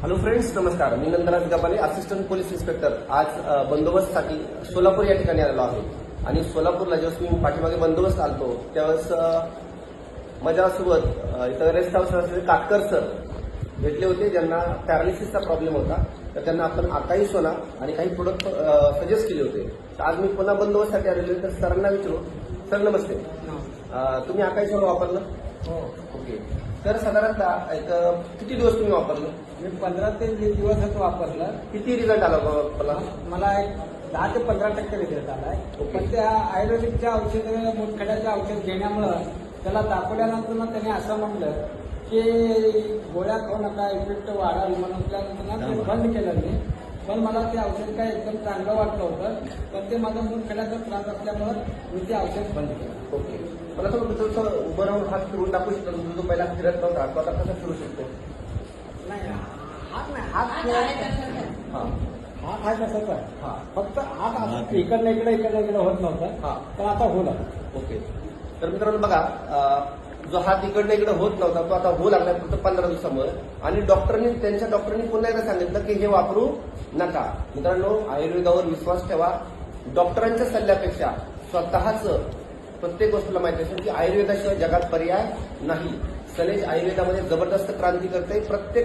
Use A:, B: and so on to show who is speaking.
A: Hello friends, नमस्कार. मी Nandraj गपाले, assistant police inspector. आज बंदोबस्तसाठी सोलापूर या ठिकाणी आलेलो आहे. आणि सोलापूरला जेव्हा मी पाठीमागे बंदोबस्त आलतो त्यावेळेस माझ्यासोबत इथं रेस्ट हाऊस असलेले काटकर सर भेटले होते, ज्यांना पॅरालिसिसचा प्रॉब्लेम होता. तर त्यांना आपण आकाई सोना आणि काही प्रोडक्ट सजेस्ट केले होते. तर आज मी पुन्हा बंदोबस्तसाठी आलेलो आहे. तर सरांना विचारू. सर नमस्ते. तुम्ही आकाई सोना वापरलं?
B: हो.
A: ओके. तर साधारणतः एक किती दिवस तुम्ही वापरलं?
B: मी 15 ते 20 दिवसात वापरलं.
A: किती रिझल्ट आला मला?
B: मला एक 10 ते 15% रिझल्ट आलाय.
A: ओके.
B: पण त्या आयुर्वेदिकच्या औषध मुतखड्याचं औषध घेण्यामुळं त्याला दाखवल्यानंतर मग त्याने असं म्हणलं की गोळ्या खाऊ नका, इफेक्ट वाढाल म्हणून त्यानंतर ते बंद केलं मी. पण मला ते औषध काय एकदम चांगलं वाटलं होतं, पण ते माझा मुतखड्याचा त्रास असल्यामुळं मी ते औषध बंद केलं.
A: ओके. मला थोडं उभं राहून हात फिरून दाखवू शकतो? जो पहिला फिरत नव्हता तो आता कसा फिरू शकतो?
B: नाही, हात नाही, हात
A: हा
B: हात आहे तसंच आहे.
A: हा.
B: फक्त हात असं इकडनं इकडे होत नव्हतं.
A: हा.
B: पण आता होऊ लागलं.
A: ओके. तर मित्रांनो बघा, जो हात इकडनं इकडे होत नव्हता तो आता होऊ लागला फक्त 15 दिवसामुळे. आणि त्यांच्या डॉक्टरांनी पुन्हा एकदा सांगितलं की हे वापरू नका. मित्रांनो, आयुर्वेदावर विश्वास ठेवा. डॉक्टरांच्या सल्ल्यापेक्षा स्वतःच प्रत्येक गोष्टीला माहिती असेल की आयुर्वेदाशिवाय जगात पर्याय नाही. सनेज आयुर्वेदामध्ये जबरदस्त क्रांती करते. प्रत्येक